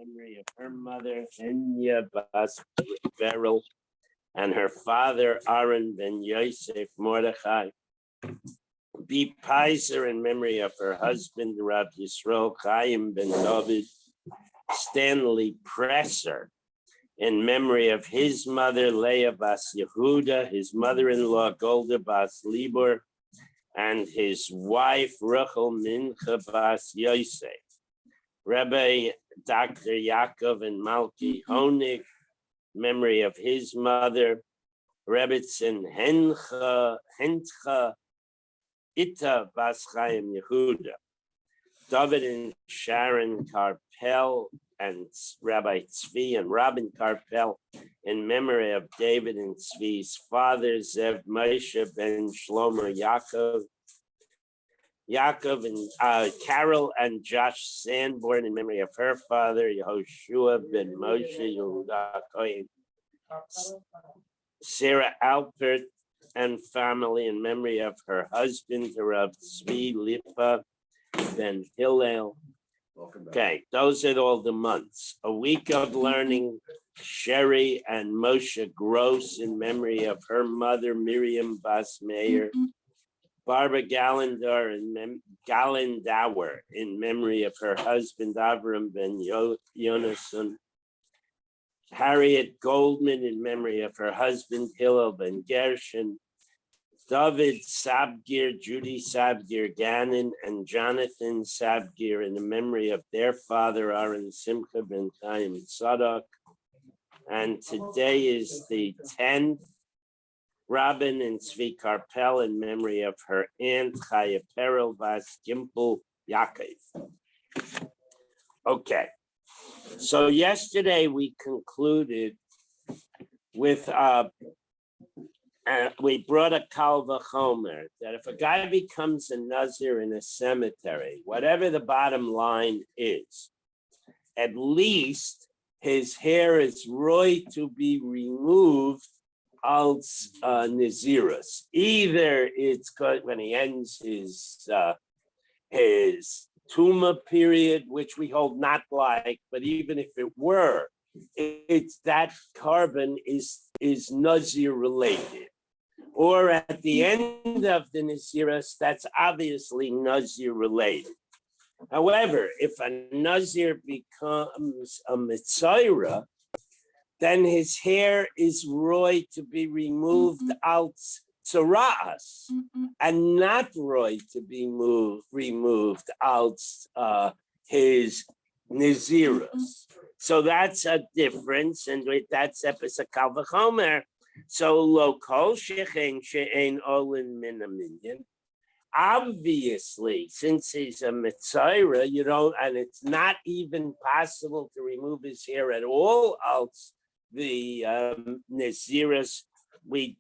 memory of her mother, Henya Bas Beryl, and her father, Aaron ben Yosef Mordechai. Be Pizer in memory of her husband, Rab Yisrael Chaim ben David. Stanley Presser in memory of his mother, Leah Bas Yehuda, his mother-in-law, Golda Bas Libor, and his wife, Rachel Mincha Bas Yosef. Rabbi Dr. Yaakov and Malki Honig, memory of his mother, Rebbetzin Hencha Ita Bas Chaim Yehuda. David and Sharon Carpel and Rabbi Tzvi and Robin Carpel in memory of David and Tzvi's father, Zev Moshe ben Shlomo Yaakov and Carol and Josh Sanborn in memory of her father, Yehoshua ben Moshe Yehuda Kohen. Sarah Alpert and family in memory of her husband, Rav Tzvi Lipa ben Hillel. Okay, those are all the months. A week of learning, Sherry and Moshe Gross in memory of her mother, Miriam Bas Meir. Barbara Gallendauer in memory of her husband, Avram ben Yonason. Harriet Goldman in memory of her husband, Hillel ben Gershon. David Sabgir, Judy Sabgir Gannon, and Jonathan Sabgir in the memory of their father, Aaron Simcha ben Chaim Tzadok. And today is the 10th. Robin and Tzvi Carpel in memory of her aunt, Chaya Perel Bas Gimpel Yaakov. Okay, so yesterday we concluded with we brought a Kal V'chomer that if a guy becomes a Nazir in a cemetery, whatever the bottom line is, at least his hair is right to be removed als Nazirus. Either it's when he ends his Tuma period, which we hold not like, but even if it were, it's that carbon is Nazir related. Or at the end of the Nazirus, that's obviously Nazir related. However, if a Nazir becomes a Mitzaira, then his hair is roy to be removed out tzara'as, and not roy to be removed out his Nazirus. So that's a difference, and that's Epis Kal V'chomer. So lo kol shechen she'ein olin min a minyan. Obviously, since he's a Mitzaira, you don't, and it's not even possible to remove his hair at all out the Nazirus, we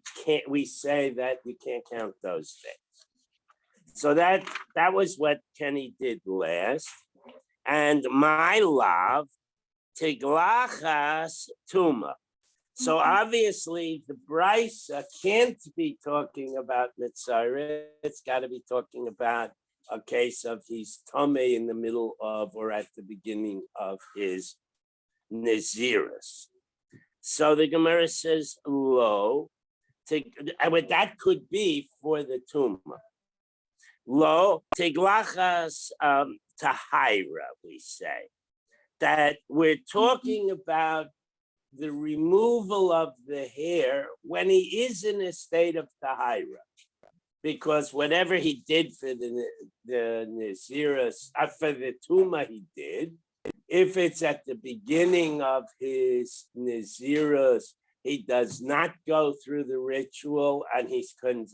say that you can't count those things. So that was what Kenny did last. And my love, Tiglachas Tuma. So obviously the Brisa can't be talking about Mitzrayim. It's got to be talking about a case of he's Tomei in the middle of or at the beginning of his Nazirus. So the Gemara says, lo, that could be for the Tuma. Lo, Tiglachas Tahira, we say. That we're talking about the removal of the hair when he is in a state of Tahira. Because whatever he did for the Nazirus, for the Tuma he did, if it's at the beginning of his Nazirus, he does not go through the ritual and he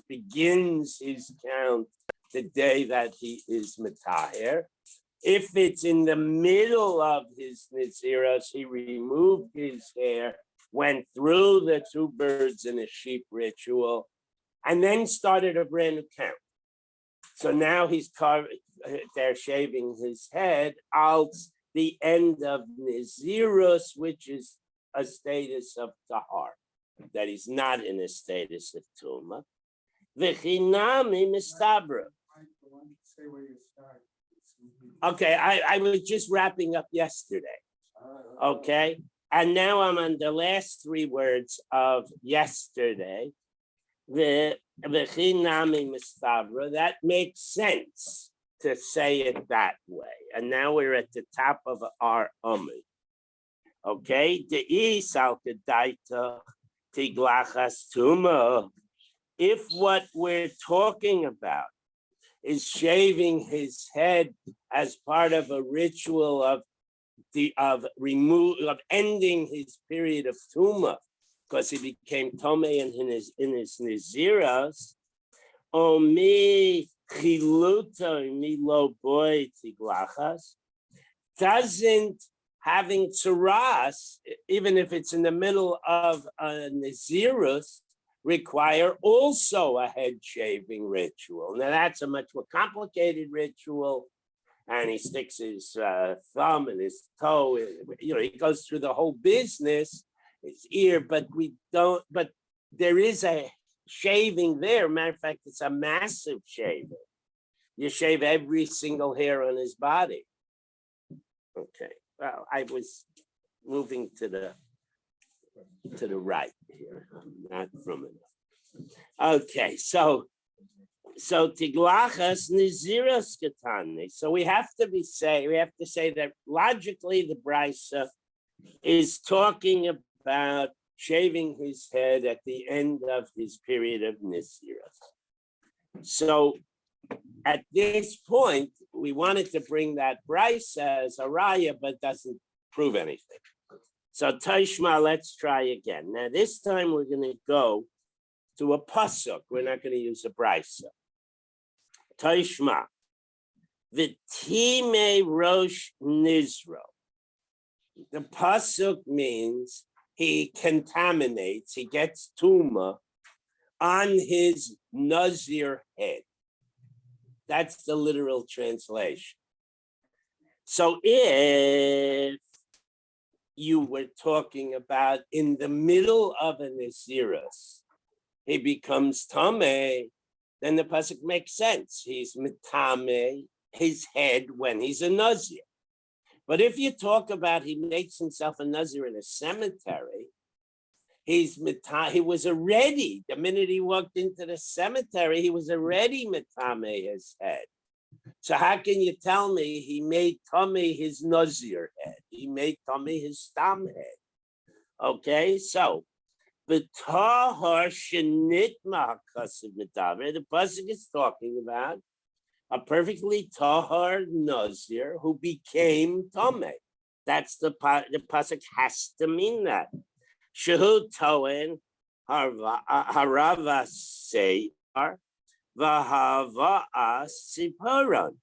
begins his count the day that he is Metaher. If it's in the middle of his Nazirus, he removed his hair, went through the 2 birds and a sheep ritual, and then started a brand new count. So now they're shaving his head out the end of Nazirus, which is a status of Tahar, that he's not in a status of Tuma. V'chinami mistabra. Okay, I was just wrapping up yesterday. Okay. And now I'm on the last three words of yesterday. The V'chinami Mistavra. That makes sense to say it that way. And now we're at the top of our Amid. Okay. The Salkadaita Tiglachas Tuma. If what we're talking about is shaving his head as part of a ritual of ending his period of tuma, because he became tome in his niziras, o mi chiluto mi lo boy tiglachas, doesn't having tzaras, even if it's in the middle of a nizirus, require also a head shaving ritual. Now that's a much more complicated ritual, and he sticks his thumb and his toe, he goes through the whole business, his ear, but there is a shaving there. Matter of fact, it's a massive shaving. You shave every single hair on his body. Okay, well, I was moving to the right here, not from enough. Okay, so tiglachas niziras katani. So we have to say that logically the brisa is talking about shaving his head at the end of his period of niziras. So at this point, we wanted to bring that brisa as a raya, but doesn't prove anything. So Tashma, let's try again. Now this time we're going to go to a pasuk. We're not going to use a brisa. Tashma, v'time rosh nizro. The pasuk means he contaminates, he gets tuma on his nazir head. That's the literal translation. So if you were talking about in the middle of a nizirus, he becomes tameh, then the pasuk makes sense. He's mitame his head when he's a nazir. But if you talk about he makes himself a nazir in a cemetery, he was already, the minute he walked into the cemetery, he was already mitame his head. So how can you tell me he made tummy his nazir head? He made tummy his stam head. Okay, so the tahar shenitma hakasav medaber. The pasuk is talking about a perfectly tahar nazir who became tameh. That's the pasuk has to mean that. Shehu toen harava seyar v'hava siparan.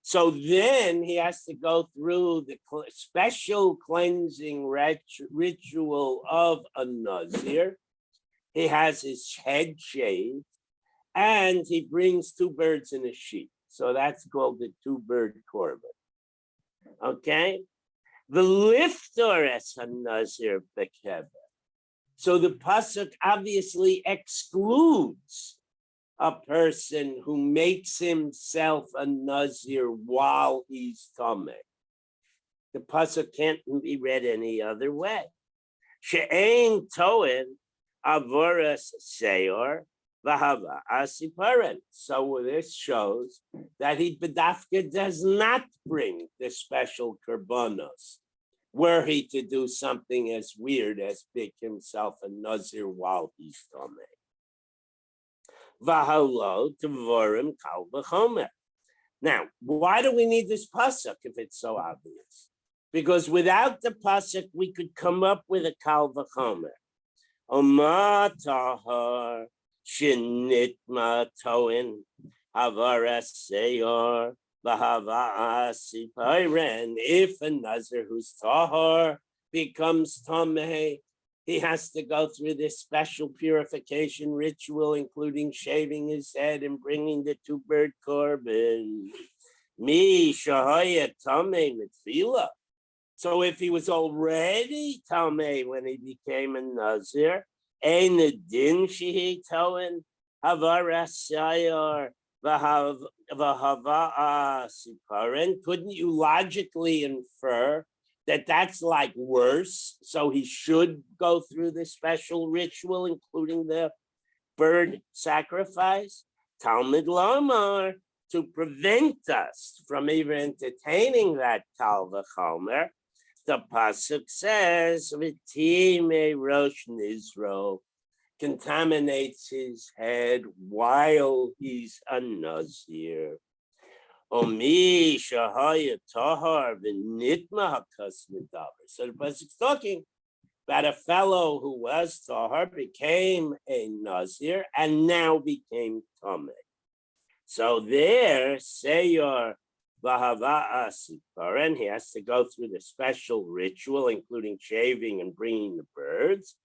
So then he has to go through the special cleansing ritual of a nazir. He has his head shaved, and he brings two birds in a sheep. So that's called the two-bird korban. Okay? The lifter es ha-nazir bekever. So the pasuk obviously excludes a person who makes himself a nazir while he's tameh. The pasuk can't be read any other way. She'ein toen avoras seyor v'hava asiparan. So this shows that he bedafka does not bring the special korbanos, were he to do something as weird as make himself a nazir while he's tameh. V'halo t'vorim kal v'chomer. Now, why do we need this pasuk if it's so obvious? Because without the pasuk, we could come up with a kal v'chomer. Oma tahar shenitma toin havaras seyor v'hava asipiren. If a nazir who's tahar becomes tameh, he has to go through this special purification ritual, including shaving his head and bringing the two-bird korban. Mi shahaya tameh mitfila. So if he was already tameh when he became a nazir, ein din shehi toen havaras sayar v'hava siparin. Couldn't you logically infer that's like worse. So he should go through this special ritual, including the bird sacrifice. Talmud Lomar, to prevent us from even entertaining that Kal v'chomer, the pasuk says, "V'time rosh nizro," contaminates his head while he's a nazir. Omi shahaya tahar v'nitma hakas midaber. So the pasuk's talking about a fellow who was tahar, became a nazir, and now became tameh. So there, Seyor Vahava Asiparan, he has to go through the special ritual, including shaving and bringing the birds.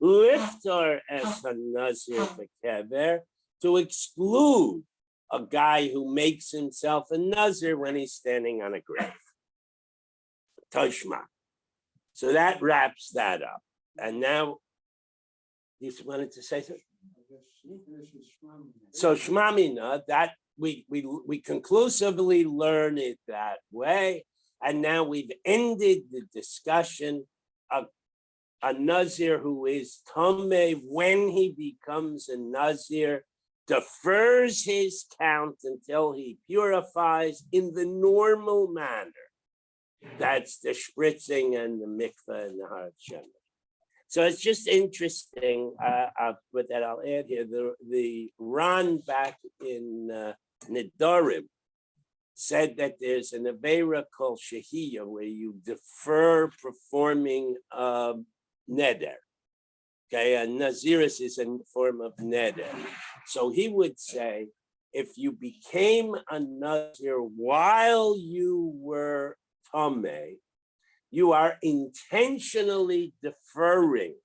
Liftar es Nazir Bekever, to exclude a guy who makes himself a Nazir when he's standing on a grave. Toshma. So that wraps that up. And now, you wanted to say something? So Shmamina, that we conclusively learn it that way, and now we've ended the discussion of a Nazir who is Tameh when he becomes a Nazir, defers his count until he purifies in the normal manner. That's the spritzing and the mikveh and the Har Shemesh. So it's just interesting. With that, I'll add here the Ran back in Nidarim said that there's an avera called shehiyah where you defer performing neder. Okay, and naziris is a form of neder. So he would say, if you became a nazir while you were tameh, you are intentionally deferring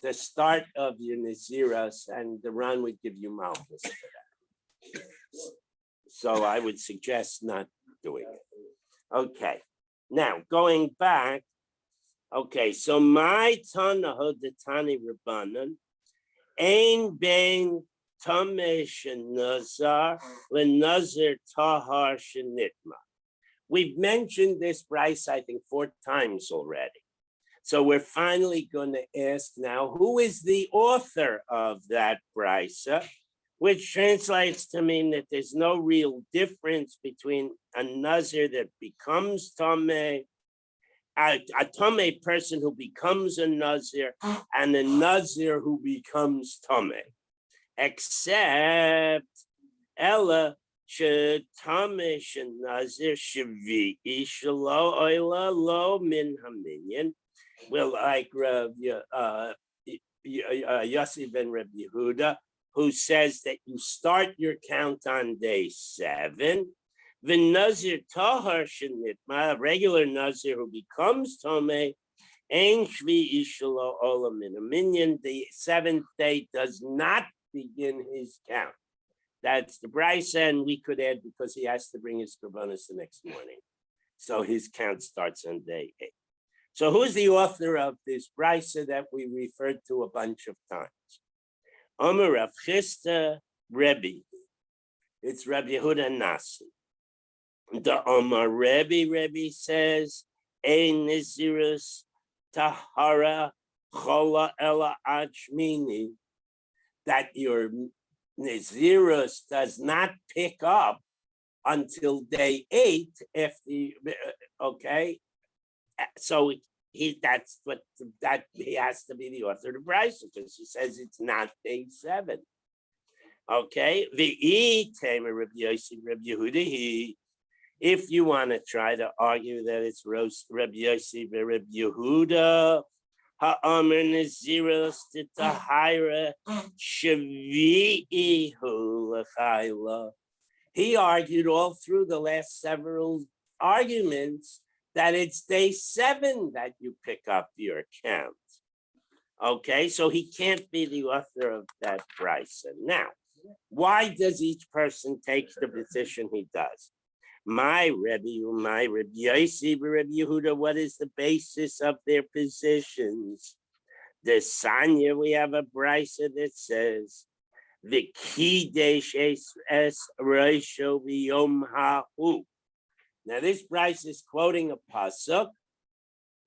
the start of your Naziras, and the Ran would give you malchus for that. So I would suggest not doing it. Okay, now going back. Okay, so my Tanaho the Tani Rabbanan, Ein Ben Tameh Shenazar, Lenazir Tahar Shenitma. We've mentioned this Bryce, I think, 4 times already. So we're finally going to ask now, who is the author of that Brisa, which translates to mean that there's no real difference between a Nazir that becomes Tameh, a Tameh person who becomes a Nazir, and a Nazir who becomes Tameh, except Ella, Shetamish and Nazir Shavi'i Shalo Oila Lo Min Haminyan. Well, like Yossi ben Reb Yehuda, who says that you start your count on day 7. The Nazir Tahar Shenitma, a regular Nazir who becomes Tomei, Ein Shvi'i Shalo Ola Min Haminyan. The 7th day does not begin his count. That's the Brisa, and we could add because he has to bring his korbanos the next morning. So his count starts on day 8. So who's the author of this Brisa that we referred to a bunch of times? Omer Rav Chisda Rebbe. It's Rabbi Yehuda Nasi. The Omer Rebbe says, Ein Nizirus Tahara Chola Ela Achmini, that your Nazirus does not pick up until day 8 okay. So he has to be the author of the Brisa because he says it's not day 7. Okay. The Tamer Rabbi Yehuda, if you want to try to argue that it's Rabbi Yossi Rabbi Yehuda, Ha'amer Naziros Titahira Shavi'i Hulachayla. He argued all through the last several arguments that it's day 7 that you pick up your count. Okay, so he can't be the author of that Brisa. Now, why does each person take the position he does? My Rebbe Yossi, Rebbe Yehuda, what is the basis of their positions? The Sanya, we have a Brisa that says, the Kidesh es Reisho v'yom ha'hu. Now this Brisa is quoting a pasuk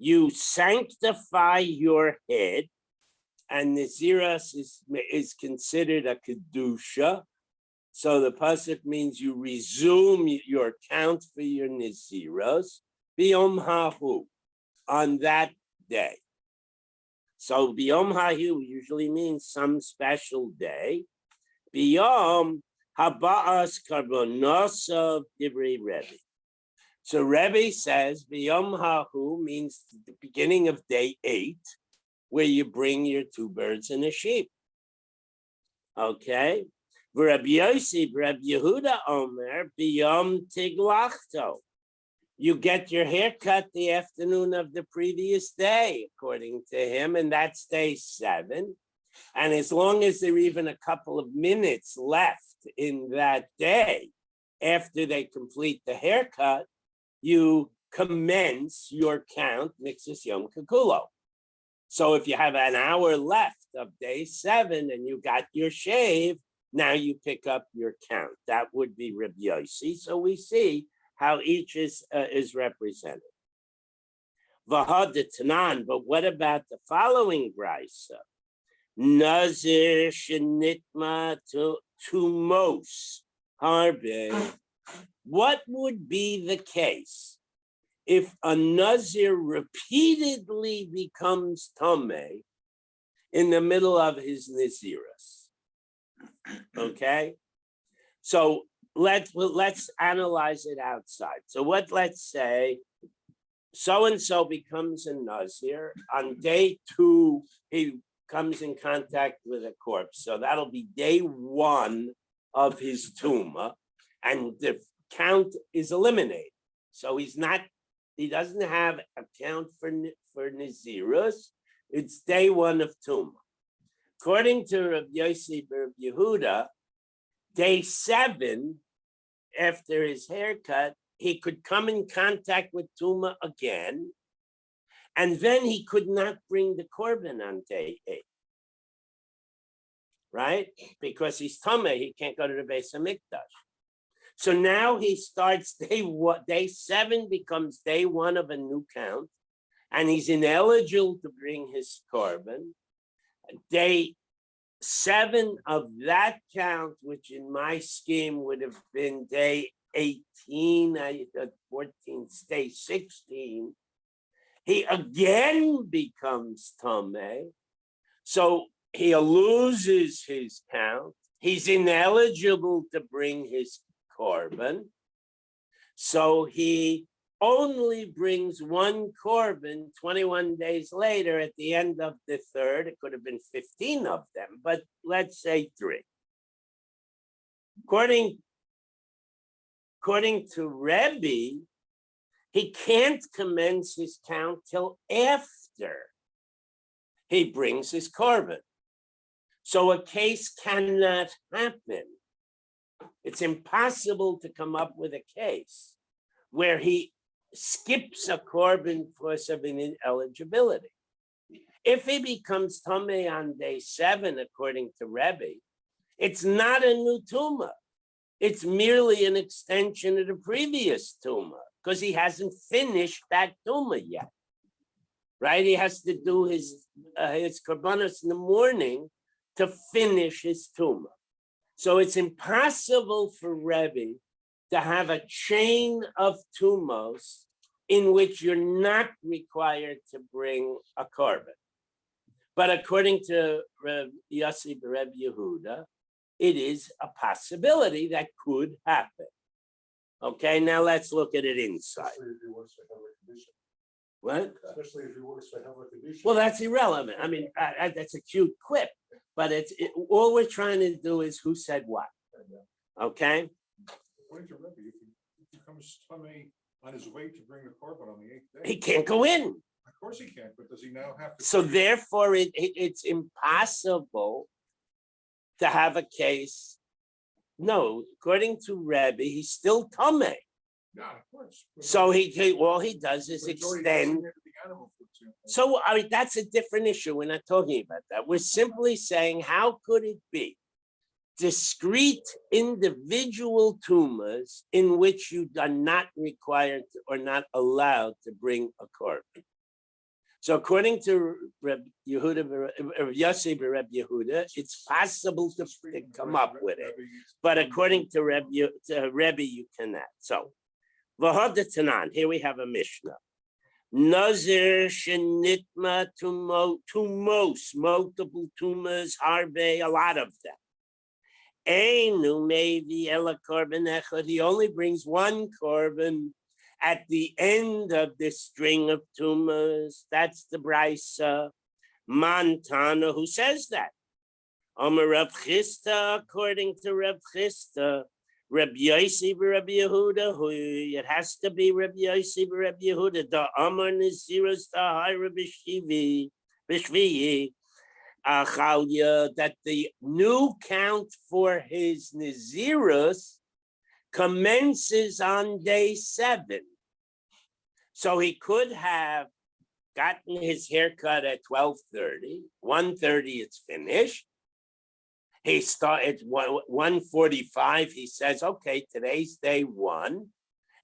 you sanctify your head, and Naziros is considered a kedusha. So the pasuk means you resume your count for your Naziros biyom hahu, on that day. So biyom hahu usually means some special day. Biyom haba'as karbonosav divrei Rebbe. So Rebbe says biyom hahu means the beginning of day 8, where you bring your 2 birds and a sheep. Okay. Rabbi Yossi, Rabbi Yehuda Omer, biyom tiglachto. You get your hair cut the afternoon of the previous day, according to him, and that's day 7. And as long as there are even a couple of minutes left in that day after they complete the haircut, you commence your count, Nixus Yom Kikulo. So if you have an hour left of day 7 and you got your shave, now you pick up your count. That would be Rabbi Yossi. So we see how each is represented. V'had Tanan, but what about the following brisa? Nazir shenitma tumos harbe. What would be the case if a Nazir repeatedly becomes Tameh in the middle of his Naziris? Okay, so let's analyze it outside. So let's say so-and-so becomes a Nazir. On day 2, he comes in contact with a corpse. So that'll be day 1 of his tumah, and the count is eliminated. So he doesn't have a count for Nazirus. It's day 1 of tumah. According to Rabbi Yossi Bar Yehuda, day 7, after his haircut, he could come in contact with tumah again, and then he could not bring the korban on day 8, right? Because he's tameh, he can't go to the Beis Hamikdash. So now he starts day 7 becomes day 1 of a new count, and he's ineligible to bring his korban. Day 7 of that count, which in my scheme would have been day 18, 14, day 16, he again becomes tameh. So he loses his count. He's ineligible to bring his korban. So he only brings 1 korban 21 days later at the end of the 3rd. It could have been 15 of them, but let's say 3. According to Rebbe, he can't commence his count till after he brings his korban. So a case cannot happen. It's impossible to come up with a case where he skips a korban because of an ineligibility. If he becomes tameh on day 7, according to Rebbe, it's not a new tumah. It's merely an extension of the previous tumah because he hasn't finished that tumah yet, right? He has to do his korbanos in the morning to finish his tumah. So it's impossible for Rebbe to have a chain of tumos in which you're not required to bring a korban. But according to Rabbi Yossi Bar Yehuda, it is a possibility that could happen. Okay, now let's look at it inside. Especially if he works for Heller condition. What? Especially if he works for Heller condition. Well, that's irrelevant. I mean, that's a cute quip, but all we're trying to do is who said what. Okay? According to Rebbe, if he becomes tameh on his way to bring the korban on the 8th day, He can't go in. of course he can't, but does he now have to? So therefore, it's impossible to have a case. No, according to Rebbe, he's still tameh. Yeah, of course. So all he does is But it's already extend. designated the animal, for example. So I mean, that's a different issue. We're not talking about that. We're simply saying, how could it be discrete individual tumas in which you are not required or not allowed to bring a korban? So according to Reb Yehuda, Reb Yossi Reb Yehuda, it's possible to come up with it, but according to Rebbe, you cannot. So, V'hodetanan, here we have a Mishnah. Nazir shenitma tumos, multiple tumas, harbe, a lot of them. Einu maybe ela korban echad. He only brings one korban at the end of this string of tumas. That's the Brisa. Montana, who says that? Omer Rav Chisda, according to Rav Chisda, Reb Yossi Reb Yehuda, who it has to be Reb Yossi Reb Yehuda. The Amar Nizirus Tahira B'Shviyi, that the new count for his Nizirus commences on day 7. So he could have gotten his haircut at 12:30, 1:30 it's finished. He started 1:45, he says, okay, today's day 1.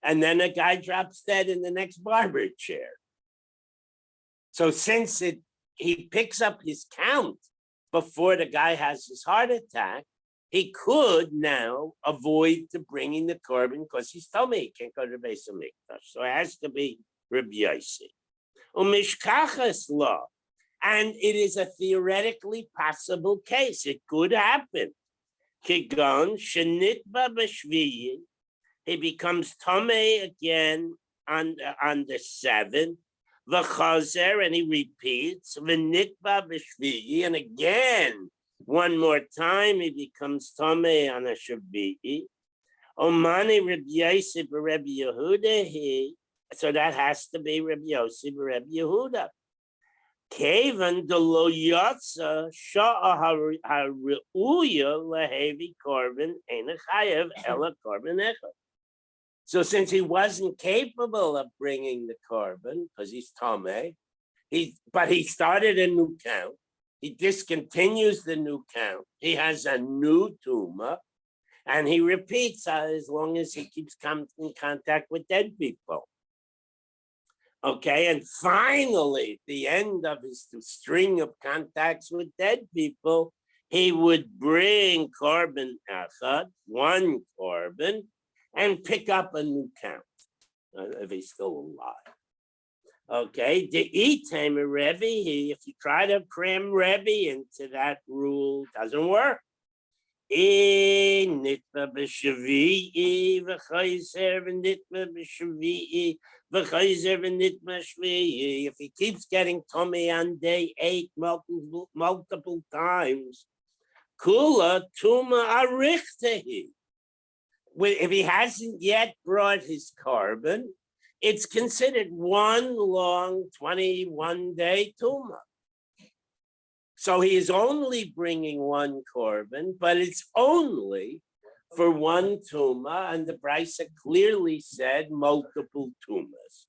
And then a guy drops dead in the next barber chair. So since he picks up his count before the guy has his heart attack, he could now avoid bringing the korban because he's told me he can't go to the Beis Hamikdash. So it has to be Reb Yossi. Umishkachas law. And it is a theoretically possible case. It could happen. Kigon shenitba b'shviyi. He becomes tamei again on the 7th. V'chazer, and he repeats. V'nitba b'shviyi, and again one more time he becomes tamei on a shviyi. Omani Reb Yossi b'Reb Yehuda. So that has to be Reb Yossi b'Reb Yehuda. Kavan de lo yatsa sha'a hareuya lehevi korban enachayev ela korban echad. So since he wasn't capable of bringing the korban because he's tamei, but he started a new count. He discontinues the new count. He has a new tuma, and he repeats as long as he keeps coming in contact with dead people. Okay, and finally, at the end of his string of contacts with dead people, he would bring korban echad, one korban, and pick up a new count if he's still alive. Okay, the item Rebbe, if you try to cram Rebbe into that rule, doesn't work. If he keeps getting tummy on day 8 multiple times, kula tuma arichtehi. If he hasn't yet brought his korban, it's considered one long 21-day tuma. So he is only bringing one korban, but it's only for one tuma, and the Brisa clearly said multiple tumas.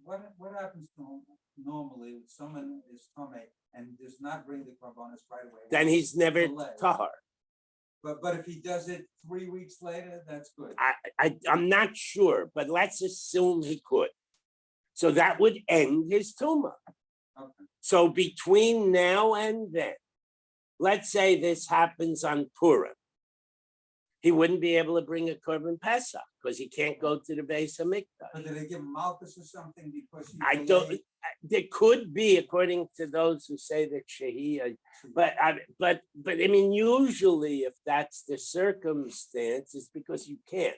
What happens normally when someone is tummy and does not bring the korbanos right away? Then he's never tahar. But if he does it 3 weeks later, that's good. I'm not sure, but let's assume he could. So that would end his tuma. Okay. So between now and then, let's say this happens on Purim, he wouldn't be able to bring a korban pesach because he can't go to the Beis Hamikdash. But did they give him malchus or something because he? I don't. There could be, according to those who say that shehiyah, but I mean, usually if that's the circumstance, it's because you can't.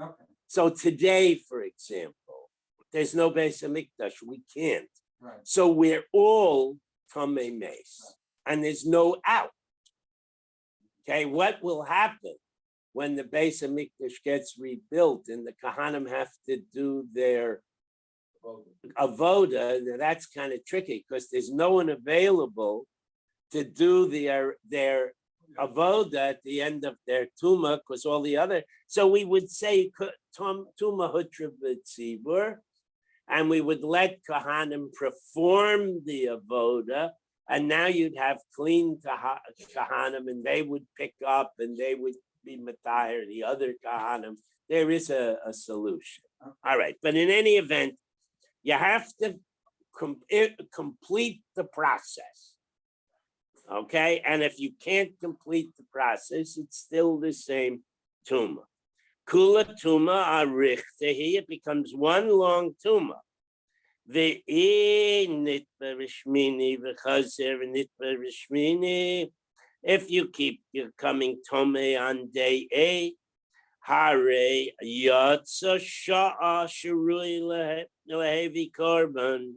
Okay. So today, for example, there's no Beis Hamikdash. We can't. Right. So we're all tamei mace, and there's no out. Okay, what will happen when the Beis Hamikdash gets rebuilt and the Kahanim have to do their avoda? That's kind of tricky because there's no one available to do their avoda at the end of their tuma because all the other. So we would say tuma hutra b'tzibur, and we would let Kahanim perform the avoda, and now you'd have clean Kahanim, and they would pick up, and they would be matayir the other Kahanim. There is a solution. All right, but in any event, you have to complete the process. Okay, and if you can't complete the process, it's still the same tuma. Kula tuma arichtahi, it becomes one long tuma. The nitba rishmini v'chazer nitba rishmini. If you keep your coming tome on day 8, hare yatsa sha'a shirui lehevi korban.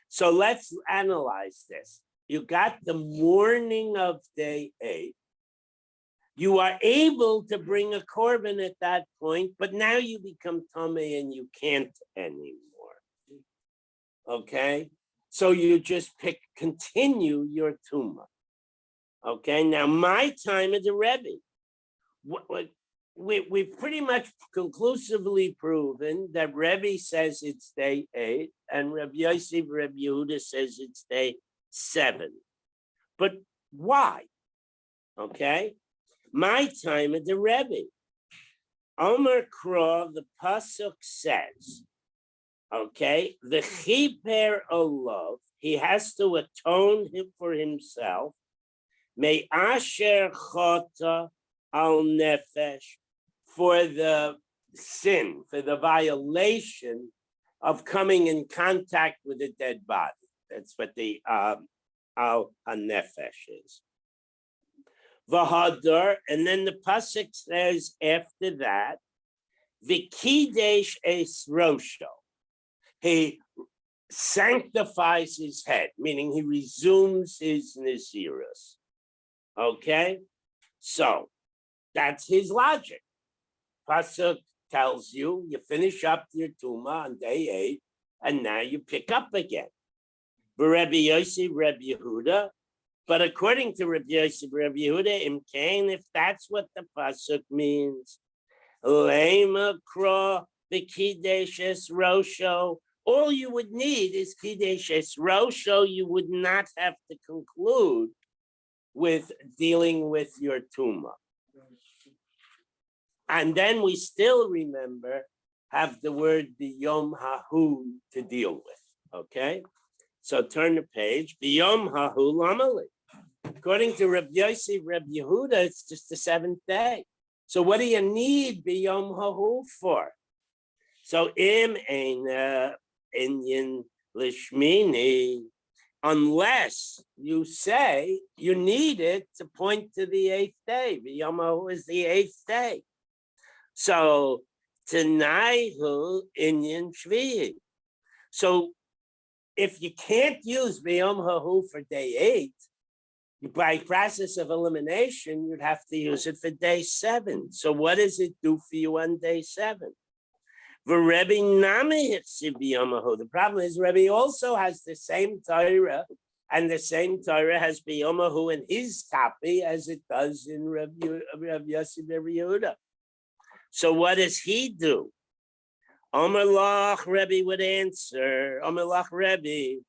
So let's analyze this. You got the morning of day 8. You are able to bring a korban at that point, but now you become tamei and you can't anymore. Okay, so you just continue your tuma. Okay, now my time at the Rebbe. We've pretty much conclusively proven that Rebbe says it's day 8 and Rabbi Yosef, Rabbi Yehuda says it's day 7. But why? Okay, my time at the Rebbe. Omer Krov, the pasuk says, okay, the chiper olav, he has to atone for himself. May asher chota al nefesh, for the sin, for the violation of coming in contact with a dead body. That's what the al hanefesh is. V'hadar, and then the pasuk says after that, v'kidesh es rosho, he sanctifies his head, meaning he resumes his nazirus. Okay, so that's his logic. Pasuk tells you, you finish up your tuma on day 8, and now you pick up again. Rabbi Yosef, Rabbi Yehuda, but according to Rabbi Yosef, Rabbi Yehuda, imkain, if that's what the pasuk means, lema kra v'kidesh es rosho, all you would need is kidesh es rosho. You would not have to conclude with dealing with your tuma. And then we still have the word biyom hahu to deal with, okay? So turn the page, biyom hahu lamali. According to Rabbi Yosef, Rabbi Yehuda, it's just the 7th day. So what do you need biyom hahu for? So im ein inyan lishmini, unless you say you need it to point to the 8th day. Biyom hahu is the 8th day. So Tanaihu inyan shvi'i. So if you can't use biyom hahu for day 8, by process of elimination, you'd have to use it for day 7. So what does it do for you on day 7? The problem is Rebbe also has the same Torah, and the same Torah has biyom hahu in his copy as it does in Rabbi Yosef, Rabbi Yehuda. So what does he do? Omer lach, Rebbe would answer, Omer lach Rebbe,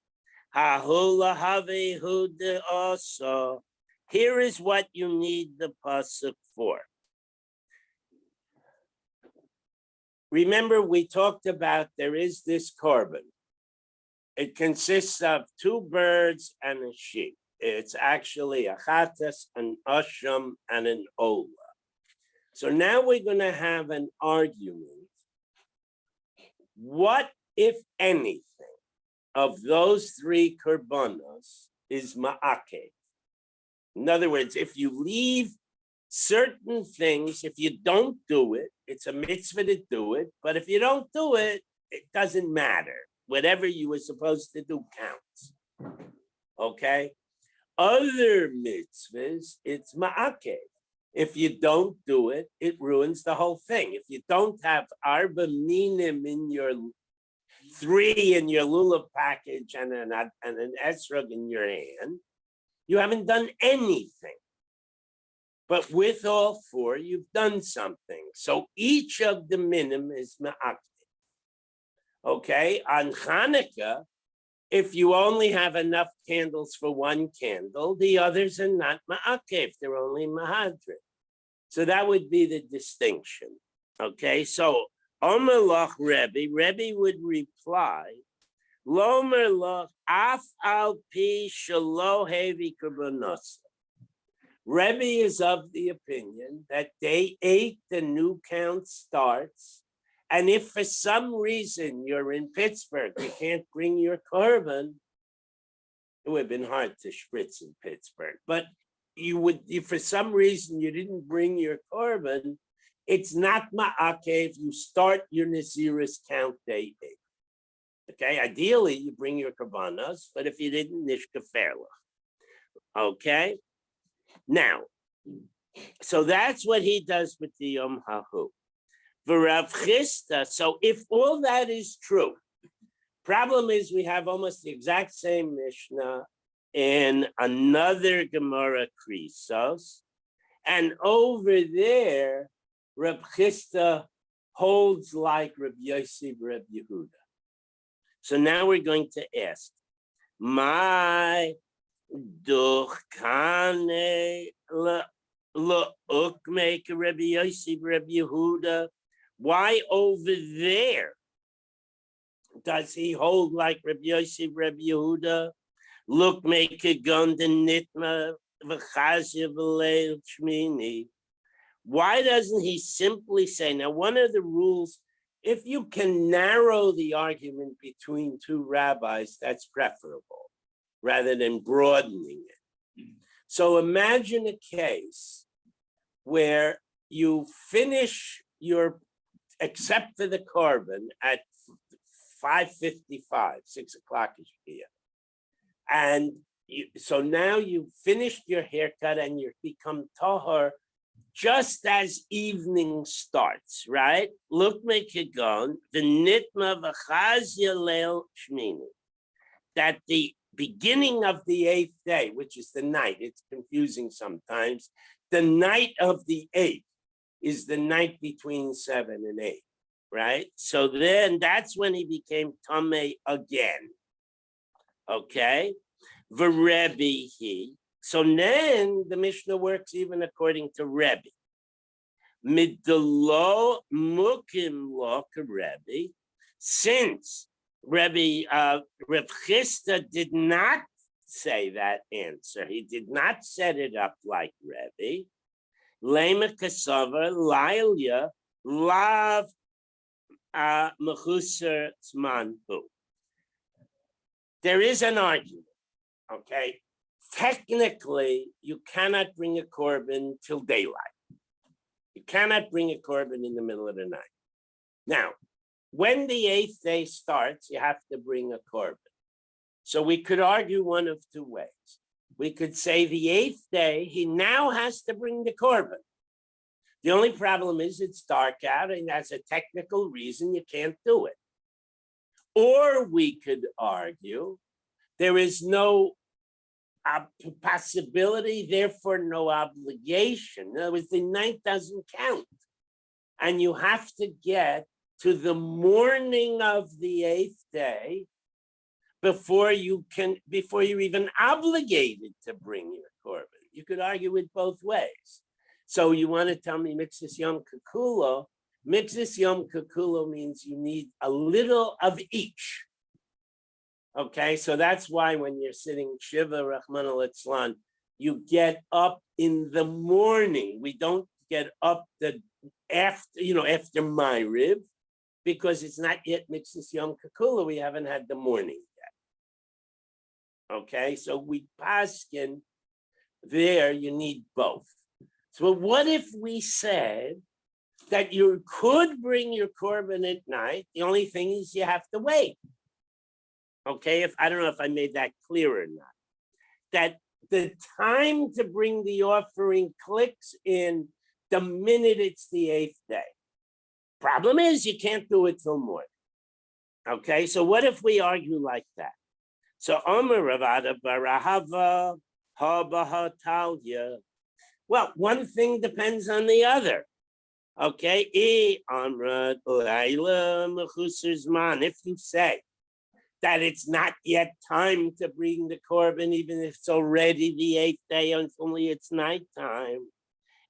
hahula havi hude also. Here is what you need the pasuk for. Remember, we talked about there is this korban. It consists of 2 birds and a sheep. It's actually a chatas, an asham, and an ola. So now we're going to have an argument. What, if anything, of those 3 korbanos is ma'akev? In other words, if you leave certain things, if you don't do it, it's a mitzvah to do it. But if you don't do it, it doesn't matter. Whatever you were supposed to do counts. Okay? Other mitzvahs, it's ma'akev. If you don't do it, it ruins the whole thing. If you don't have arba minim in your 3 in your lulav package and an esrog in your hand, you haven't done anything. But with all 4, you've done something. So each of the minim is ma'akev. Okay, on Hanukkah, if you only have enough candles for 1 candle, the others are not ma'akev, they're only mahadrin. So that would be the distinction. Okay, so Omer lach Rebbe would reply, Lomer lo af al pi shelo hevi korbanos. Rebbe is of the opinion that day 8, the new count starts. And if for some reason you're in Pittsburgh, you can't bring your korban, it would have been hard to spritz in Pittsburgh, but if for some reason you didn't bring your korban, it's not ma'akev, you start your Naziris count day 8. Okay, ideally you bring your korbanos, but if you didn't, nishka fairla. Okay, now, so that's what he does with the Yom Hahu. V'Rav Chisda, so if all that is true, problem is we have almost the exact same Mishnah in another Gemara Krisos, and over there, Reb Chisda holds like Reb Yosef, Reb Yehuda. So now we're going to ask, my duchkane le'ukmek Reb Yosef, Reb Yehuda? Why over there does he hold like Reb Yosef, Reb Yehuda? Look, make a gun the nitma v'chazia v'leil shmini. Why doesn't he simply say, now one of the rules, if you can narrow the argument between two rabbis, that's preferable, rather than broadening it. So imagine a case where you finish your, except for the korban, at 5:55, 6 o'clock is here. And so now you've finished your haircut and you've become tahor just as evening starts, right? Look, make it go. The nitma v'chazia leil shmini. That the beginning of the 8th day, which is the night, it's confusing sometimes. The night of the 8th is the night between 7 and 8, right? So then that's when he became tamei again. Okay, Rebbe he. So then the Mishnah works even according to Rebbe. Midlo mukim lo Rebbe, since Reb Chisda did not say that answer. He did not set it up like Rebbe. Lema kasavar lailya lav mechuser zmanhu. There is an argument, okay? Technically, you cannot bring a korban till daylight. You cannot bring a korban in the middle of the night. Now, when the 8th day starts, you have to bring a korban. So we could argue one of two ways. We could say the 8th day, he now has to bring the korban. The only problem is it's dark out and that's a technical reason you can't do it. Or we could argue there is no possibility, therefore no obligation. In other words, the night doesn't count. And you have to get to the morning of the 8th day before you're even obligated to bring your korban. You could argue it both ways. So you want to tell me Mixus Yom Kekulo? Mixus Yom Kekulo means you need a little of each. Okay, so that's why when you're sitting Shiva Rahman al-Itzlan, you get up in the morning. We don't get up after Ma'ariv, because it's not yet Mixus Yom Kekula. We haven't had the morning yet. Okay, so we paskin there, you need both. So what if we said that you could bring your korban at night? The only thing is you have to wait. Okay, I don't know if I made that clear or not. That the time to bring the offering clicks in the minute it's the 8th day. Problem is you can't do it till morning. Okay, so what if we argue like that? So Omer Ravada Barahava Habaha Talya. Well, one thing depends on the other. Okay, if you say that it's not yet time to bring the korban, even if it's already the 8th day, and only it's nighttime.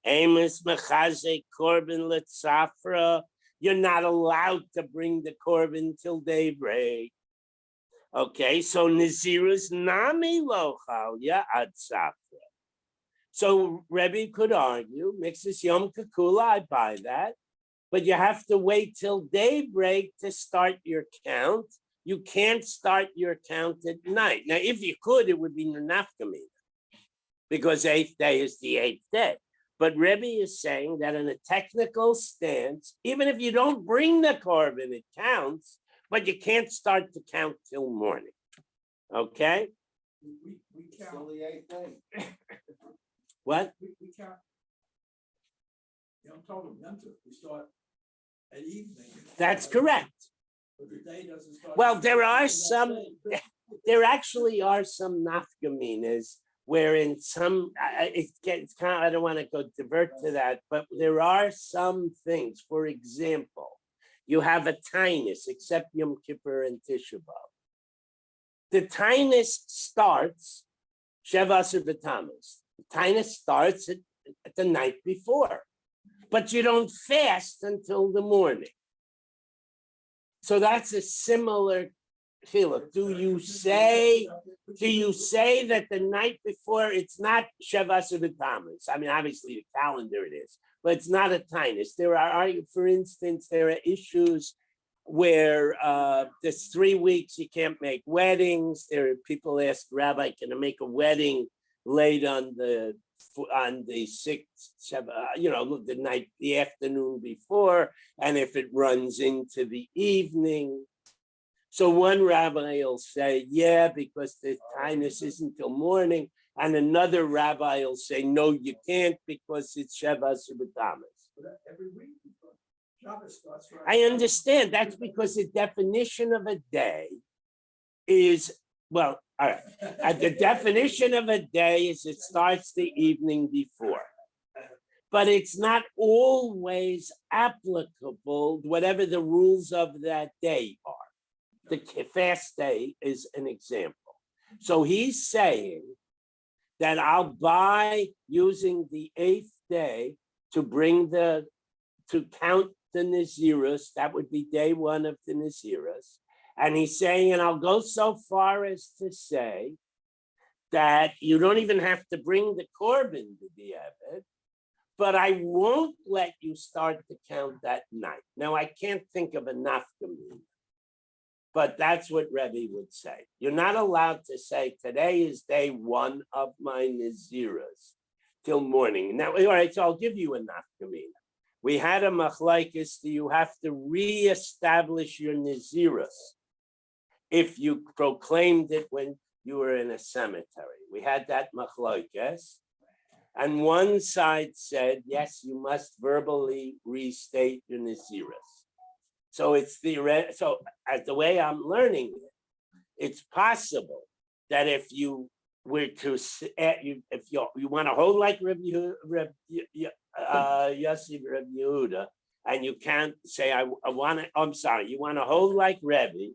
Amos mechaze korban letzafra. You're not allowed to bring the korban till daybreak. Okay, so Nazirus nami lochal ya ad safra. So Rebbe could argue, mixes Yom Kikula, I buy that, but you have to wait till daybreak to start your count. You can't start your count at night. Now, if you could, it would be nafkamina, because eighth day is the eighth day. But Rebbe is saying that in a technical stance, even if you don't bring the korban, it counts, but you can't start to count till morning. Okay? We count. Till the eighth day. What? We count. Yom Tov, Yom Tov, we start at evening. That's correct. But the day doesn't start. Well, there actually are some nafkaminas where in some, it's kind of, I don't want to go divert to that, but there are some things. For example, you have a tainus, except Yom Kippur and Tisha B'Av. The tainus starts Sheva Asar B'Tammuz. The tainus starts at the night before, but you don't fast until the morning. So that's a similar chiluk. Do you say that the night before it's not Sheva Asar B'Tammuz? I mean, obviously the calendar it is, but it's not a tainus. There are, for instance, there are issues where there's 3 weeks you can't make weddings. There are people ask Rabbi, can I make a wedding late on the 6th, the afternoon before, and if it runs into the evening. So one rabbi will say, yeah, because the tainus isn't till morning, and another rabbi will say, no, you can't because it's Sheva Asar B'Tammuz. Every week, Shabbos starts right. I understand. That's because the definition of a day is, well, all right. The definition of a day is it starts the evening before. But it's not always applicable, whatever the rules of that day are. The fast day is an example. So he's saying that I'll buy using the 8th day to count the Nazirus. That would be day 1 of the Nazirus. And he's saying, and I'll go so far as to say that you don't even have to bring the korban to the Eved, but I won't let you start to count that night. Now, I can't think of a nafkamina, but that's what Rebbe would say. You're not allowed to say, today is day 1 of my Nazirus till morning. Now, all right, so I'll give you a nafkamina. We had a machlokes, you have to reestablish your Nazirus if you proclaimed it when you were in a cemetery. We had that machlokes. And one side said, yes, you must verbally restate your Nazirus. So it's so as the way I'm learning it, it's possible that if you were to, if you want to hold like Yossi Reb Yehuda, and you can't say, you want to hold like Rebbe,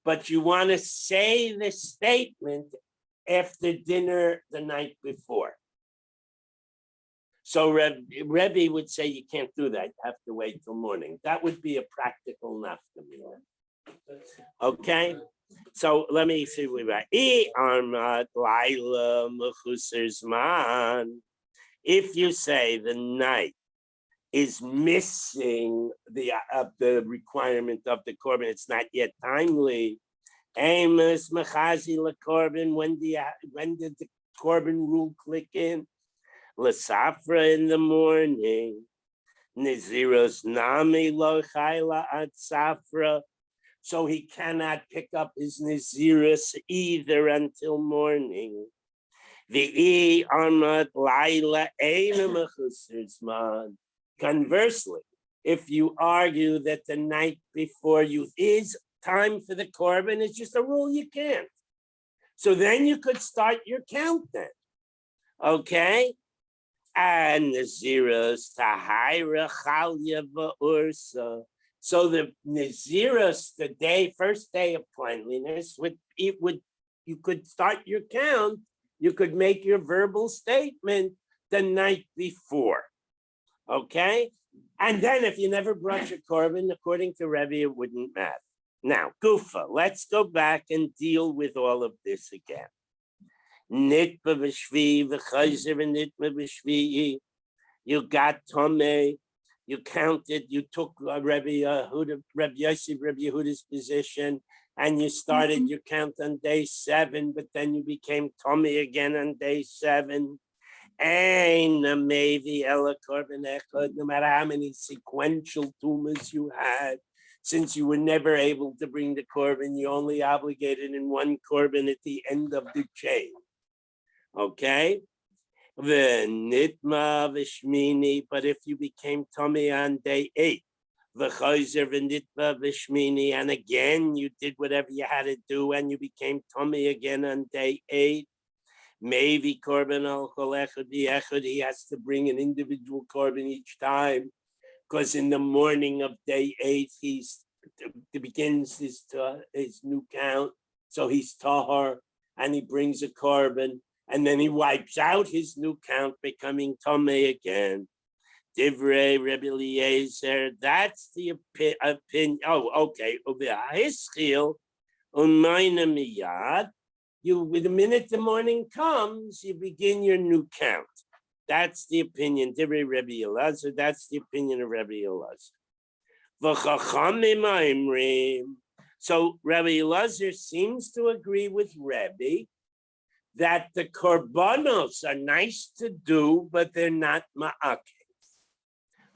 but you want to say the statement after dinner the night before. So Rebbe would say you can't do that. You have to wait till morning. That would be a practical nafkamina. Okay, so let me see. If you say the night is missing the requirement of the korban, it's not yet timely. Amos mechazi lekorban. When did the korban rule click in? L'safra in the morning. Naziros nami lo chayla ad safra. So he cannot pick up his Nazirus either until morning. The armat laila eina mechusers man. Conversely, if you argue that the night before you is time for the korban, it's just a rule you can't. So then you could start your count then. Okay? And Nazirus tahira chalya va'ursa. So the Nazirus, the first day of cleanliness, you could start your count. You could make your verbal statement the night before. Okay? And then if you never brought your korban, according to Rebbe, it wouldn't matter. Now, Gufa, let's go back and deal with all of this again. Nitba v'shvi v'chayzer v'nitba v'shvi. You got Tomei. You counted. You took Rabbi Yehuda, Rabbi Yosef, Rabbi Yehuda's position, and you started your count on day 7. But then you became Tomei again on day 7. And maybe Ella Korban Echad, no matter how many sequential tumas you had, since you were never able to bring the korban, you only obligated in one korban at the end of the chain. Okay? V'nitma v'shmini, but if you became tummy on day 8, v'chayzer v'nitma v'shmini, and again you did whatever you had to do, and you became tummy again on day 8, maybe korban al kol echad v'echad, he has to bring an individual korban each time, because in the morning of day 8 he begins his new count, so he's tahar, and he brings a korban, and then he wipes out his new count, becoming Tomei again. Divrei Rebbe Eliezer, that's the opinion. Oh, okay. Hischil umayna miyad. With the minute the morning comes, you begin your new count. That's the opinion. Divrei Rebbe Eliezer. That's the opinion of Rebbe Eliezer. V'chachamim ha'imrim. So Rebbe Eliezer seems to agree with Rebbe that the korbanos are nice to do, but they're not ma'akev.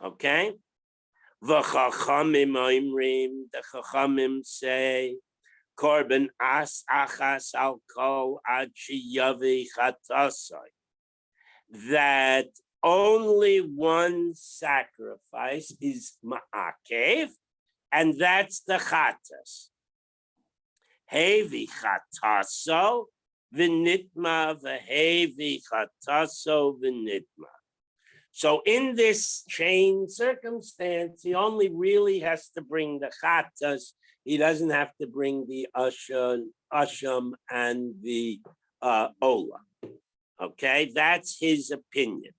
Okay? V'chachamim ha'imrim. The chachamim say, korban as achas al kol ad sheyavi chatasai. That only one sacrifice is ma'akev, and that's the chatas. Hevi chataso v'nitma v'hevi chataso v'nitma. So in this chain circumstance, he only really has to bring the chatas. He doesn't have to bring the asham and the ola. Okay, that's his opinion.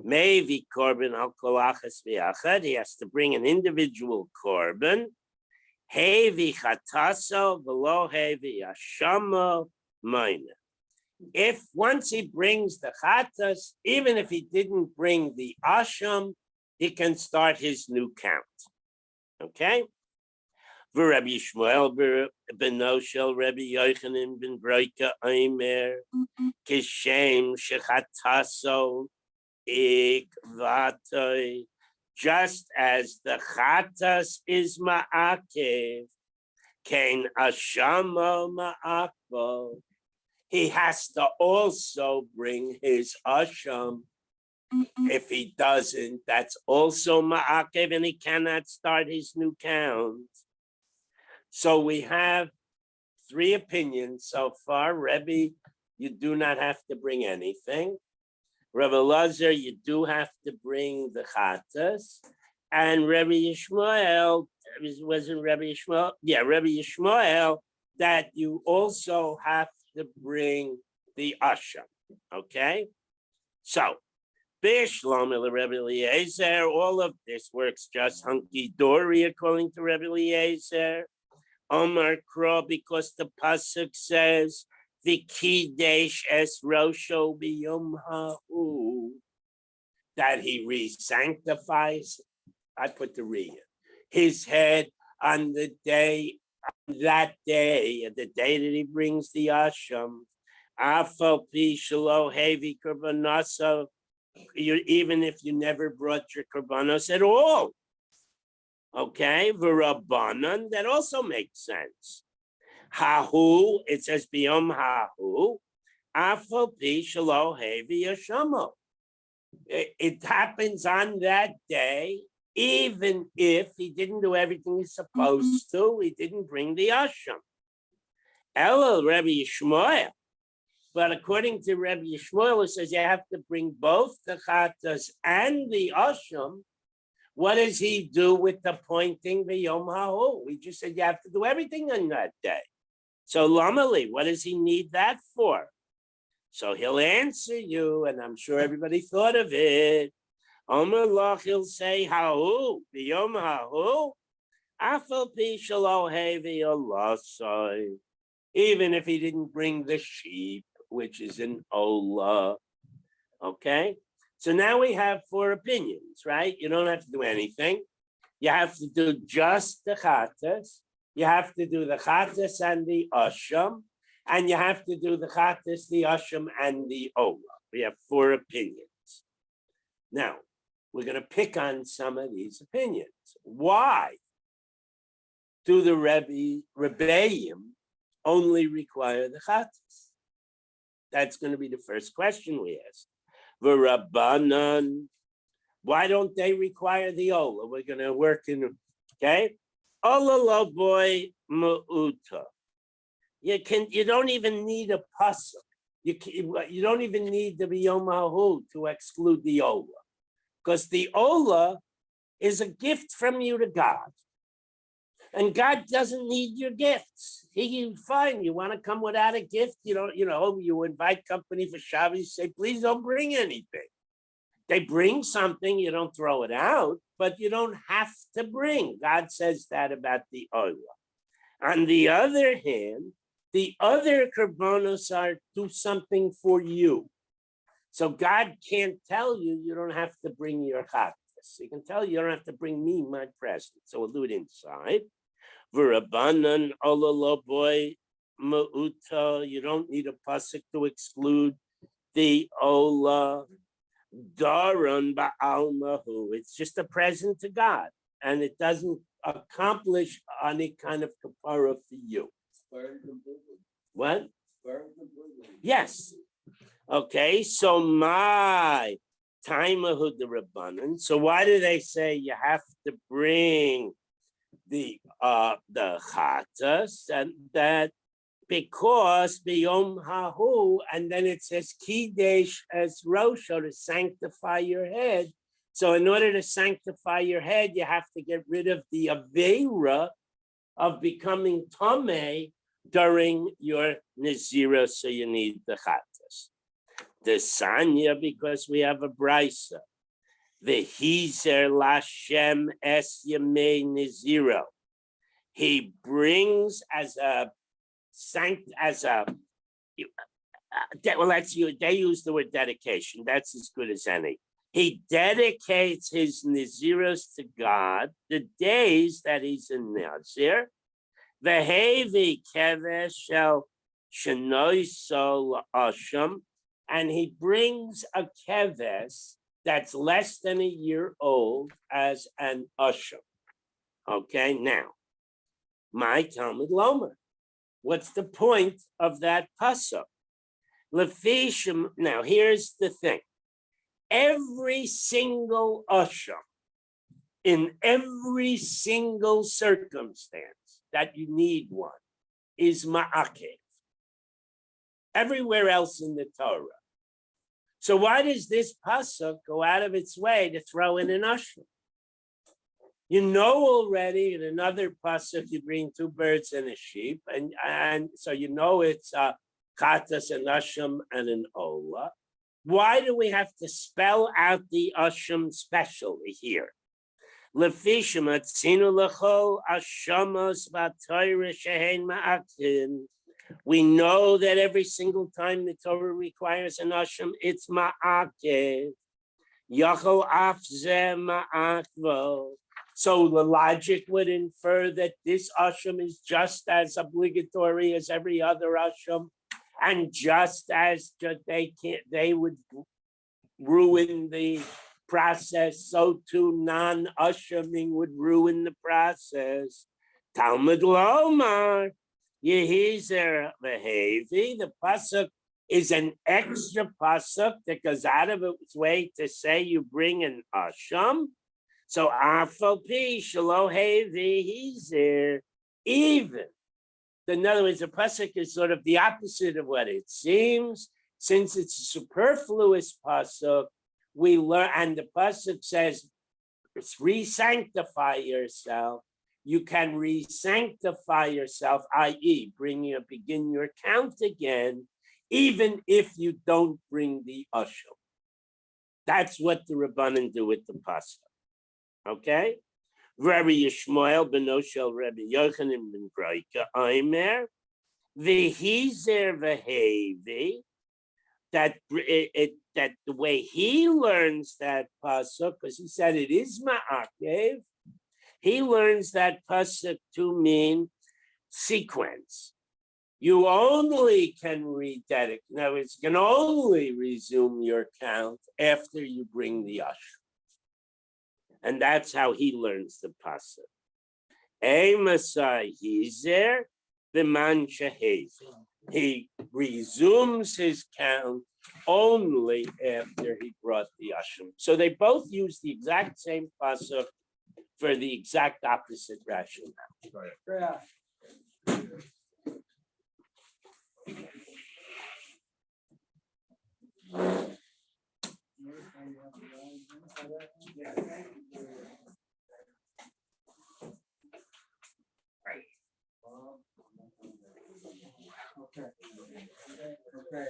Maybe korban al kolachas v'achad. He has to bring an individual korban. Hevi chataso v'lo hevi ashamo minor. If once he brings the chatas, even if he didn't bring the asham, he can start his new count. Okay? Rabbi Yishmael ben Noshel, Rabbi Yochanan ben Broika Omer, Kishem shechataso ikvatoi. Just as the chatas is ma'akev, kain ashamo ma'akbo. He has to also bring his asham. If he doesn't, that's also ma'akev, and he cannot start his new count. So we have 3 opinions so far. Rebbe, you do not have to bring anything. Rebbe Eliezer, you do have to bring the chatas. And Rebbe Yishmael, wasn't Rebbe Yishmael? Yeah, Rebbe Yishmael, that you also have to bring the asham. Okay? So, Bishlam Rebbe Eliezer, all of this works just hunky-dory according to Rebbe Eliezer. Omar Kro, because the pasuk says, "V'kidesh es rosho b'yom ha'u," that he re-sanctifies. I put the re his head on the day, that day, the day that he brings the asham. Afal pi shelo hevi korbanos, even if you never brought your korbanos at all. Okay, v'rabbanan, that also makes sense. Hahu, it says biyom hahu, afal pi shelo hevi yashamo. It happens on that day, even if he didn't do everything he's supposed to, he didn't bring the asham. Elul Rabbi Yishmael. But according to Rabbi Yishmael, it says you have to bring both the chatas and the asham. What does he do with the pointing v'yom ha'hu? We just said you have to do everything on that day. So lamali, what does he need that for? So he'll answer you, and I'm sure everybody thought of it. Omer lach, he'll say ha'hu, v'yom ha'hu, Afal pi shelo hevi olasai. Even if he didn't bring the sheep, which is an ola. Okay? So now we have 4 opinions, right? You don't have to do anything. You have to do just the chatas. You have to do the chatas and the asham. And you have to do the chatas, the asham, and the ola. We have 4 opinions. Now, we're going to pick on some of these opinions. Why do the Rebbeim only require the chatas? That's going to be the first question we ask. V'Rabbanan, why don't they require the ola? We're going to work in, okay? Ola lo boy ma'uta. You don't even need a pasuk. You don't even need the biyom hahu to exclude the ola, because the ola is a gift from you to God. And God doesn't need your gifts. He fine. You want to come without a gift? You invite company for Shabbos, say, please don't bring anything. They bring something, you don't throw it out, but you don't have to bring. God says that about the oila. On the other hand, the other korbanos are do something for you. So God can't tell you, you don't have to bring your chatas. He can tell you don't have to bring me my present. So we'll do it inside. V'Rabbanan olalo boy ma'uta. You don't need a pasuk to exclude the ola. Daran ba'almahu. It's just a present to God, and it doesn't accomplish any kind of kapara for you. What? Yes. Okay, so my timahu the rabbanan. So why do they say you have to bring the chatas? And that because biyom hahu, and then it says kidesh as rosho, to sanctify your head. So in order to sanctify your head, you have to get rid of the aveira of becoming tameh during your nazira. So you need the chatas. The sanya, because we have a brisa. The hizer lashem es yemei naziro. He brings as a they use the word dedication. That's as good as any. He dedicates his naziros to God the days that he's in nazir. Vehevi kevesh shel shenoi sol asham, and he brings a keves that's less than a year old as an asham. Okay, now my Talmud Lomer. What's the point of that pasuk? Lefishim. Now, here's the thing. Every single asham, in every single circumstance that you need one, is ma'akev. Everywhere else in the Torah. So why does this pasuk go out of its way to throw in an asham? You know already in another pasuk you bring 2 birds and a sheep, and so you know it's chatas and asham and an ola. Why do we have to spell out the asham specially here? Lefishim atzinu lechol ashamos v'Torah shehein ma'akin. We know that every single time the Torah requires an asham, it's ma'akev. Yachol af zeh ma'akvo. So the logic would infer that this asham is just as obligatory as every other asham, and just as they would ruin the process, so too non-ashaming would ruin the process. Talmud Lomar, Yehizer Vehevi, the pasuk is an extra pasuk that goes out of its way to say you bring an asham. So afal pi shelo hevi, he's there. Even, in other words, the pasuk is sort of the opposite of what it seems. Since it's a superfluous pasuk, we learn, and the pasuk says, re-sanctify yourself. You can re-sanctify yourself, i.e., begin your count again, even if you don't bring the asham. That's what the Rabbanan do with the pasuk. Okay? Rabbi Yishmael ben Oshel Rabbi Yochanan ben Breika Aimer v'hizer v'hevi. That that the way he learns that pasuk, because he said it is ma'akev, he learns that pasuk to mean sequence. You only can rededicate. In other words, you can only resume your count after you bring the usher. And that's how he learns the pasuk. A Masai Hizer, the man shehezi. He resumes his count only after he brought the asham. So they both use the exact same pasuk for the exact opposite rationale. Yeah. Okay. Okay.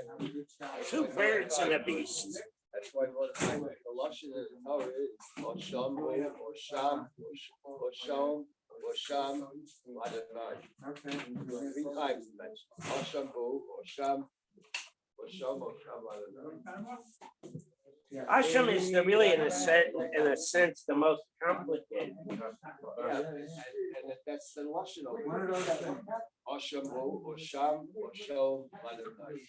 Two birds and a beast. That's why the Lashon of the Torah is or Sham or Sham or Sham or Sham Adonai. Okay. 3 times mentioned. Or Shambu or Sham or Sham Adonai. Asham is really, in a sense, the most complicated. Yeah, and that's the Lashon of One of those things. or Shambu or Sham or Sham Adonai.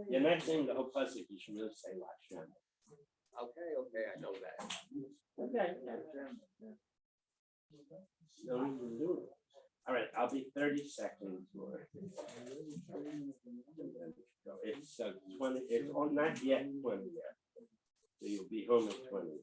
You're not saying the whole pasuk. You should really say Hashem. Okay, I know that. Okay. All right, I'll be 30 seconds more. It's 20. It's not yet 20 yet. So you'll be home at 20.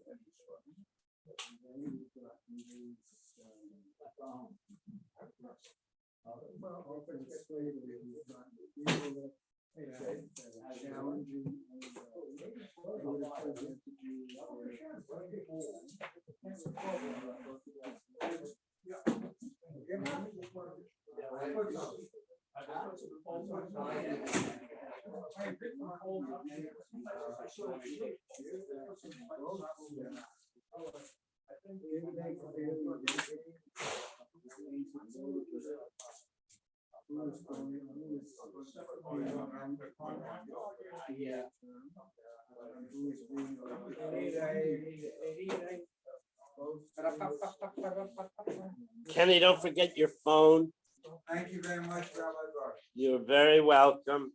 Kenny, don't forget your phone. Thank you very much, Rabbi Bar. You're very welcome.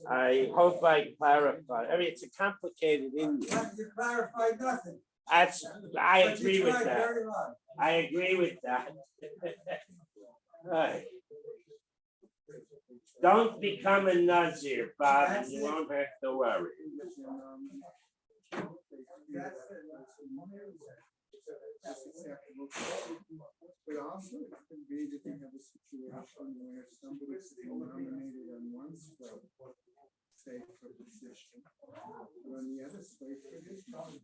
I hope I clarified. I mean, it's a complicated English. You clarified nothing. I But you agree with tried that. very hard. I agree with that. Right. Don't become a Nazir, Bob, and you won't have to worry. That's acceptable. But also it can be that you have a situation where somebody's nominated on one slate, say for position, but on the other slate for this one.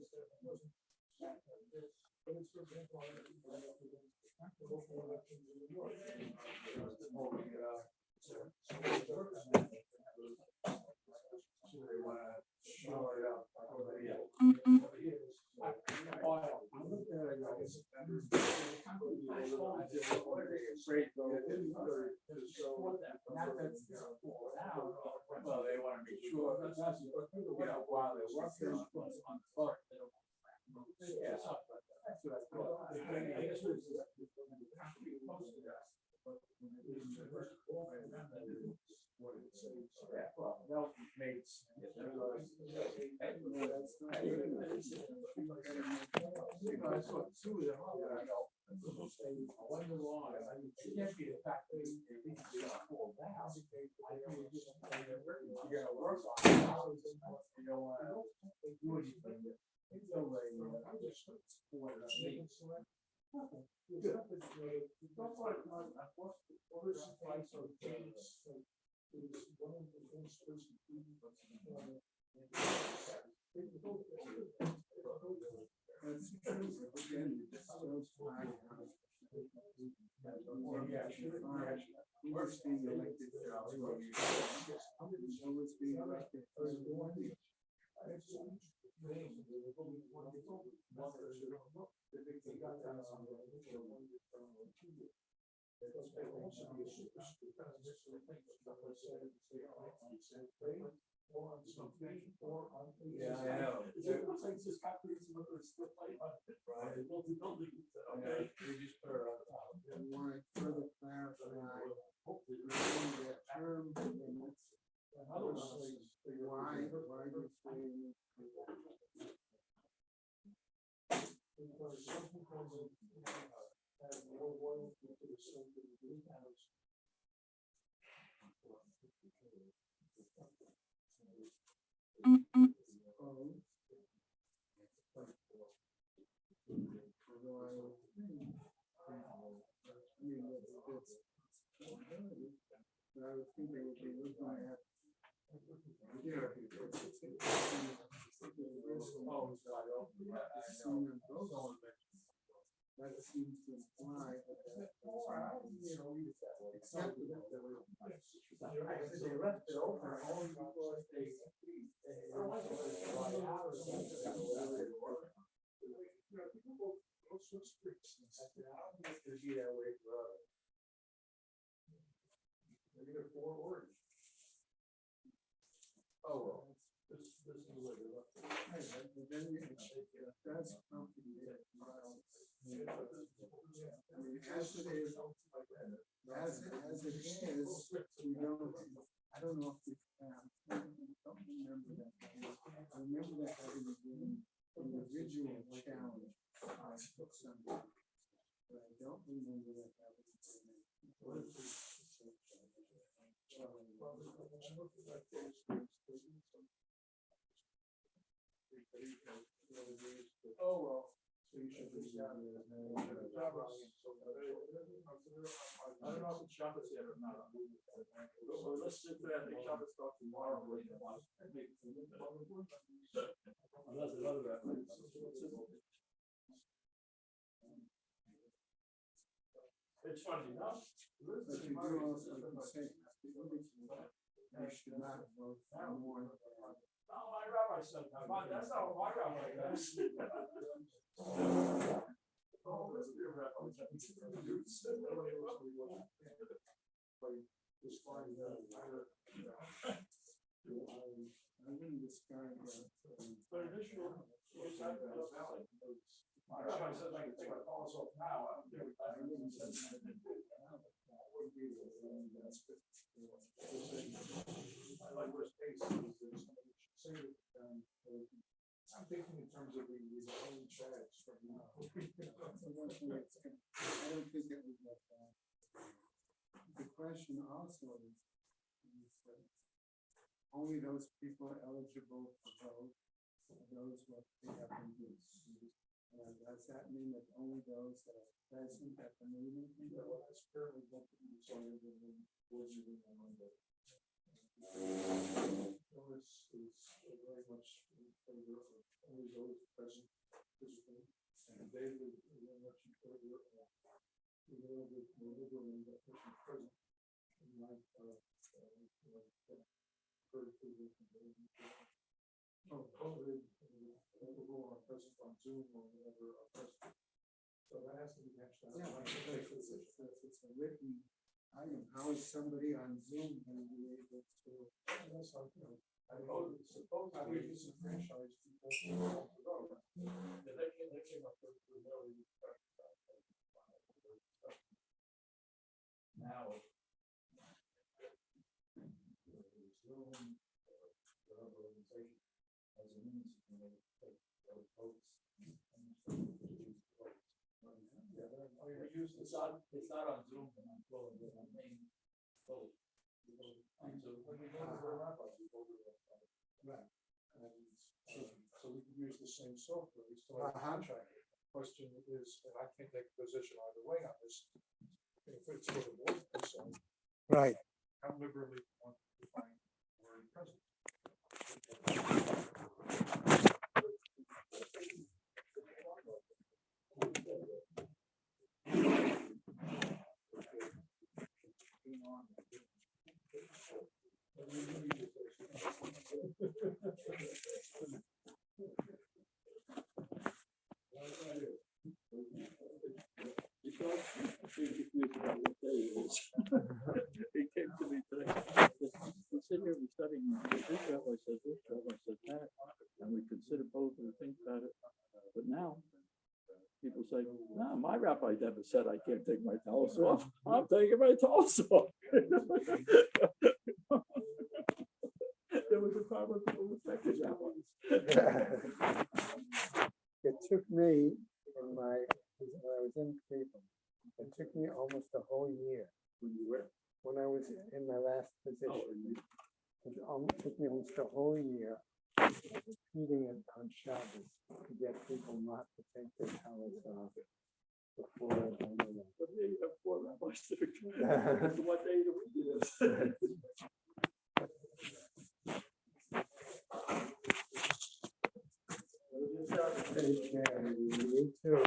Well, they want to make sure that that's, you know, while they're working on the book, they don't. Yeah. That's what I thought. I guess it was. Yeah, well, they'll make. I saw two of them. I wonder why. It can't be the fact that they fall down. You gotta work on it. You don't wanna do anything. It's no way. Worse being elected for 2 years. Always being elected for 1 year. Yeah, I know. Okay. We just put her on top. I want to further clarify that term limits. Why do you say? I would think they would be looking at. That seems to imply that acceptable. Oh, well, this is the way they look. But then that's complicated. I mean, as it is, we don't, I don't know if we I don't remember that. I remember that having been an individual challenge on Sunday. But I don't remember that having been. Oh, well. So you should be. I don't know if it's Shabbos yet or not. So let's sit there, I think Shabbos starts tomorrow. Unless another. It's funny, no? But you do also say, you should not vote for more. No, my rabbi said that, but that's not what my rabbi does. Oh, that's your rabbi. I wouldn't discard that. But initially, my rabbi said, like, take my calls off now. I don't care. I like worst case. I'm thinking in terms of the own charge from now. I don't think it would go far. The question also is only those people eligible for vote are those what they have been used. Does that mean that only those that are present at the meeting? Well, that's currently what we decided in the board meeting on Monday. So it's very much in favor of only those present physically, and David is very much in favor of a little bit more liberal in the person present. And like, COVID, people are present on Zoom or whatever are present. So that has to be hashed out. Yeah, if it's a written item, how is somebody on Zoom going to be able to? That's like, I suppose I would disenfranchise people who want to vote. Yeah, they came up with really. Now. Zoom, whatever organization has a means to make those votes. Yeah, I mean, we use it's not on Zoom, and I'm pulling it on main vote. So when we go to the rabbi, we go to the right. So we can use the same software, we still have a contract. Question is, and I can't take a position either way on this. If it's for the board, Right. how liberally you want to define the word present. pretty confused about what day it is. He came to me today. We sit here, we studying, this rabbi says this, rabbi says that, and we consider both and think about it. But now, people say, no, my rabbi never said I can't take my towels off. I'm taking my towels off. There was a time when people respected that one. It took me when I was in Cleveland, it took me almost a whole year. When I was in my last position, it took me almost a whole year repeating it on Shabbos to get people not to take their towels off before I went away. But here you have 4 rabbis that are doing it. That's one day a week it is. Take care, you too.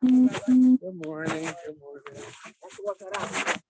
Good morning. Good morning.